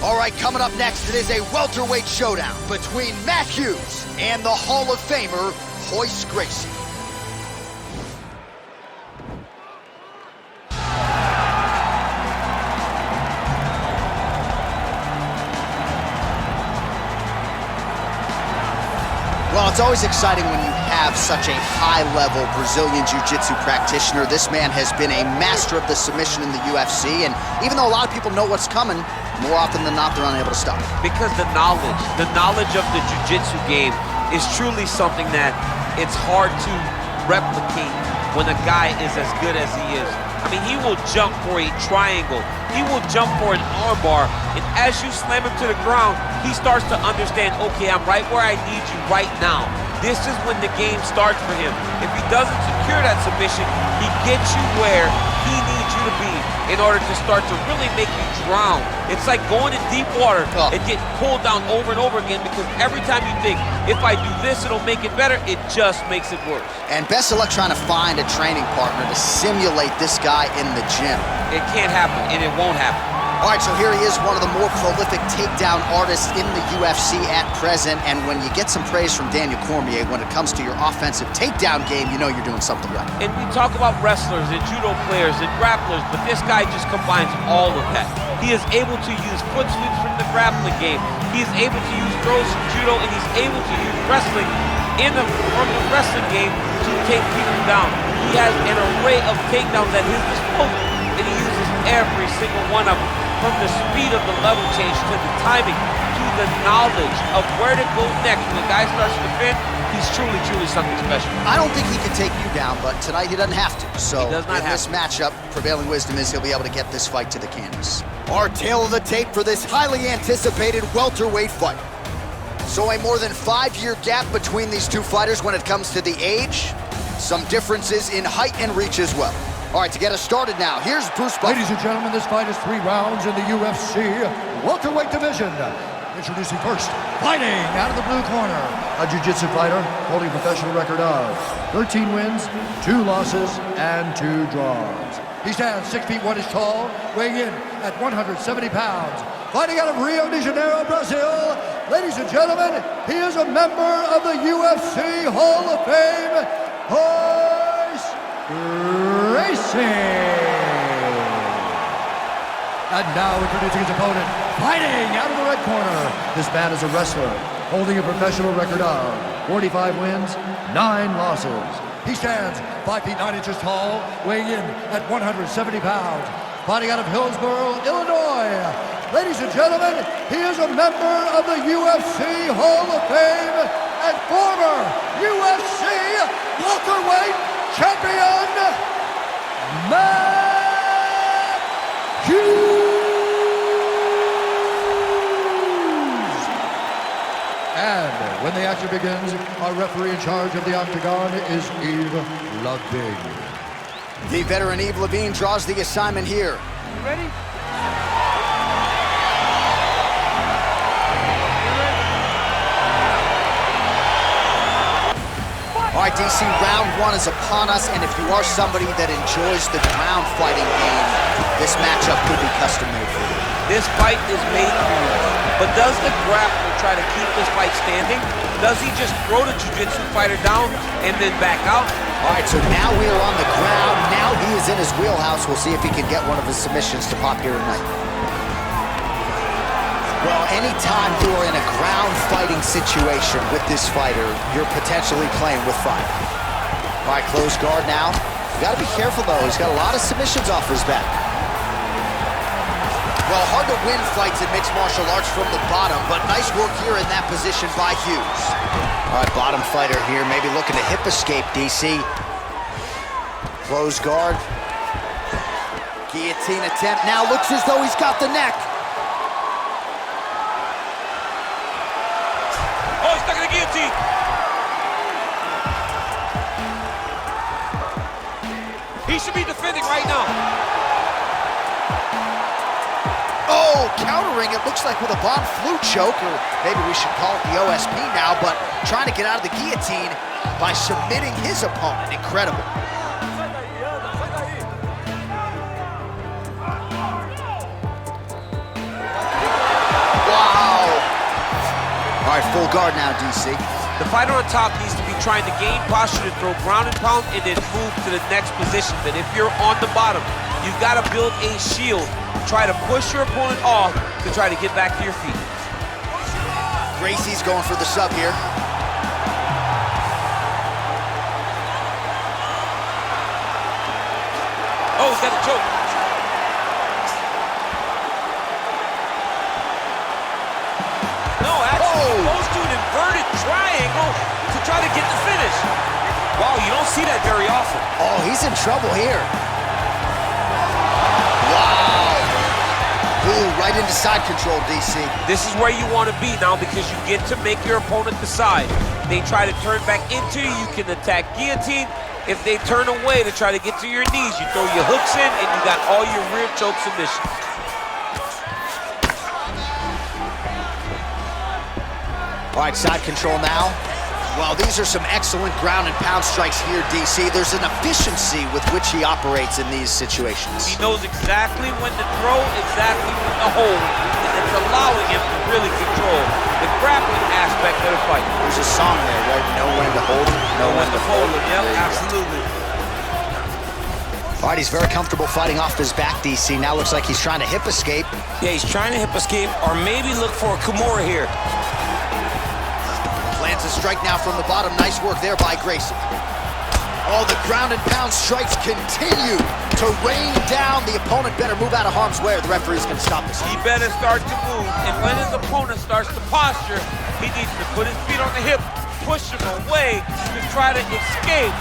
All right, coming up next, it is a welterweight showdown between Matt Hughes and the Hall of Famer, Gracie. Well, it's always exciting when you have such a high-level Brazilian Jiu-Jitsu practitioner. This man has been a master of the submission in the UFC, and even though a lot of people know what's coming, more often than not, they're unable to stop it. Because the knowledge of the Jiu-Jitsu game is truly something that it's hard to replicate when a guy is as good as he is. I mean, he will jump for a triangle. He will jump for an armbar, and as you slam him to the ground, he starts to understand, okay, I'm right where I need you right now. This is when the game starts for him. If he doesn't secure that submission, he gets you where he needs you to be in order to start to really make you drown. It's like going in deep water and getting pulled down over and over again, because every time you think, if I do this, it'll make it better, it just makes it worse. And best of luck trying to find a training partner to simulate this guy in the gym. It can't happen, and it won't happen. All right, so here he is, one of the more prolific takedown artists in the UFC at present. And when you get some praise from Daniel Cormier when it comes to your offensive takedown game, you know you're doing something right. And we talk about wrestlers and judo players and grapplers, but this guy just combines all of that. He is able to use foot sweeps from the grappling game. He is able to use throws from judo, and he's able to use wrestling from the wrestling game to take people down. He has an array of takedowns at his disposal, and he uses every single one of them. From the speed of the level change to the timing to the knowledge of where to go next. When the guy starts to defend, he's truly something special. I don't think he can take you down, but tonight he doesn't have to. So in this matchup, prevailing wisdom is he'll be able to get this fight to the canvas. Our tale of the tape for this highly anticipated welterweight fight. So a more than 5-year gap between these two fighters when it comes to the age. Some differences in height and reach as well. All right, to get us started now, here's Bruce Buffer. Ladies and gentlemen, this fight is 3 rounds in the UFC welterweight division. Introducing first, fighting out of the blue corner, a jiu-jitsu fighter holding a professional record of 13 wins, 2 losses, and 2 draws. He stands 6 feet 1 inch tall, weighing in at 170 pounds. Fighting out of Rio de Janeiro, Brazil, ladies and gentlemen, he is a member of the UFC Hall of Fame, Gracie. And now introducing his opponent, fighting out of the red corner. This man is a wrestler, holding a professional record of 45 wins, 9 losses. He stands 5 feet 9 inches tall, weighing in at 170 pounds. Fighting out of Hillsborough, Illinois. Ladies and gentlemen, he is a member of the UFC Hall of Fame and former UFC welterweight champion, Matt Hughes. And when the action begins, our referee in charge of the octagon is Yves Levine. The veteran Yves Levine draws the assignment here. You ready? All right, DC, round 1 is upon us, and if you are somebody that enjoys the ground fighting game, this matchup could be custom made for you. This fight is made for you. But does the grappler try to keep this fight standing? Does he just throw the jiu-jitsu fighter down and then back out? All right, so now we are on the ground. Now he is in his wheelhouse. We'll see if he can get one of his submissions to pop here tonight. Well, anytime you are in a ground fighting situation with this fighter, you're potentially playing with fire. All right, close guard now. You gotta be careful though, he's got a lot of submissions off his back. Well, hard to win fights in mixed martial arts from the bottom, but nice work here in that position by Hughes. All right, bottom fighter here, maybe looking to hip escape, DC. Close guard. Guillotine attempt, now looks as though he's got the neck. Stuck in the guillotine. He should be defending right now. Oh, countering, it looks like with a bomb flu choke, or maybe we should call it the OSP now, but trying to get out of the guillotine by submitting his opponent. Incredible. All right, full guard now, DC. The fighter on top needs to be trying to gain posture to throw ground and pound and then move to the next position. But if you're on the bottom, you've got to build a shield. Try to push your opponent off to try to get back to your feet. Gracie's going for the sub here. Oh, he's got a choke. No, actually, he goes to an inverted triangle to try to get the finish. Wow, you don't see that very often. Oh, he's in trouble here. Wow. Ooh, right into side control, DC. This is where you want to be now because you get to make your opponent decide. They try to turn back into you, you can attack guillotine. If they turn away to try to get to your knees, you throw your hooks in and you got all your rear choke submissions. All right, side control now. Well, these are some excellent ground and pound strikes here, DC. There's an efficiency with which he operates in these situations. He knows exactly when to throw, exactly when to hold, and it's allowing him to really control the grappling aspect of the fight. There's a song there, right? Know when to hold him, know when to fold him. Yep, absolutely. All right, he's very comfortable fighting off his back, DC. Now looks like he's trying to hip escape. Yeah, he's trying to hip escape or maybe look for a Kimura here. Lands a strike now from the bottom. Nice work there by Gracie. Oh, the ground and pound strikes continue to rain down. The opponent better move out of harm's way or the referee's going to stop this. He better start to move, and when his opponent starts to posture, he needs to put his feet on the hip, push him away to try to escape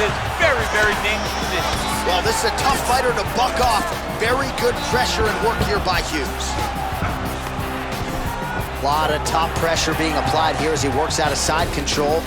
this very, very dangerous position. Well, this is a tough fighter to buck off. Very good pressure and work here by Hughes. A lot of top pressure being applied here as he works out of side control.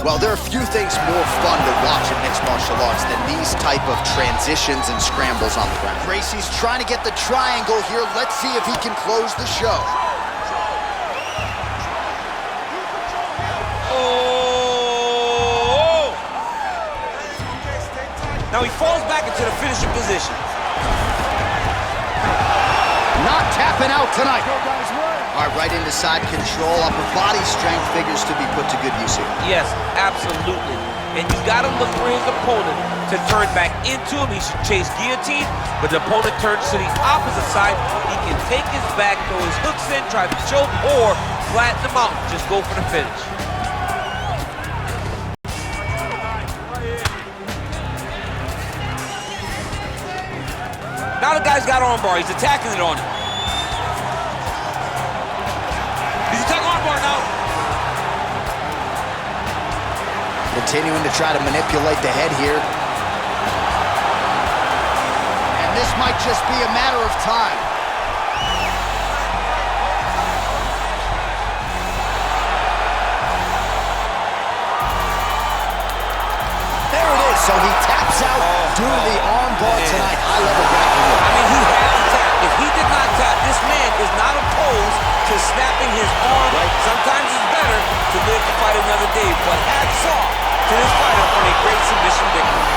Well, there are few things more fun to watch in mixed martial arts than these type of transitions and scrambles on the ground. Gracie's trying to get the triangle here. Let's see if he can close the show. Oh! Now he falls back into the finishing position. Not tapping out tonight. All right, right into side control. Upper body strength figures to be put to good use here. Yes, absolutely. And you got to look for his opponent to turn back into him. He should chase guillotine, but the opponent turns to the opposite side. He can take his back, throw his hooks in, try to choke, or flatten him out. Just go for the finish. Now the guy's got armbar. He's attacking it on him. He's attacking armbar now. Continuing to try to manipulate the head here. And this might just be a matter of time. There it is. So he taps out due to the armbar tonight. High-level grappling. I mean, he had to tap. If he did not tap, this man is not opposed to snapping his arm. Right. Sometimes it's better to live to fight another day. But hats off to this fighter on a great submission victory.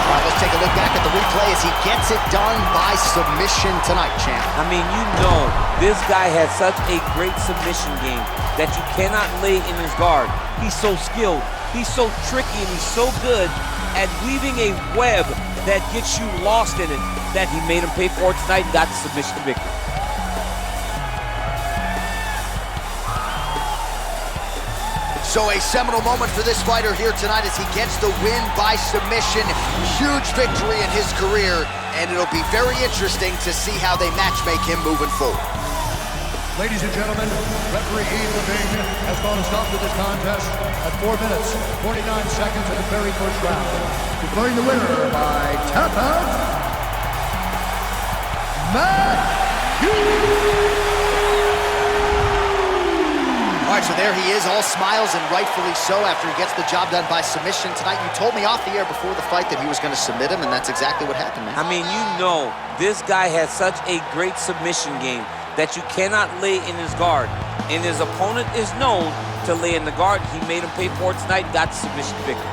All right, let's take a look back at the replay as he gets it done by submission tonight, champ. I mean, you know, this guy has such a great submission game that you cannot lay in his guard. He's so skilled. He's so tricky and he's so good at weaving a web that gets you lost in it that he made him pay for it tonight and got the submission victory. So a seminal moment for this fighter here tonight as he gets the win by submission. Huge victory in his career, and it'll be very interesting to see how they matchmake him moving forward. Ladies and gentlemen, referee Ian Levine has called a stop to this contest at 4 minutes, 49 seconds of the very first round. Declaring the winner by tap out, Matt Hughes! All right, so there he is, all smiles and rightfully so after he gets the job done by submission tonight. You told me off the air before the fight that he was going to submit him, and that's exactly what happened, man. I mean, you know, this guy has such a great submission game that you cannot lay in his guard. And his opponent is known to lay in the guard. He made him pay for it tonight, got the submission victory.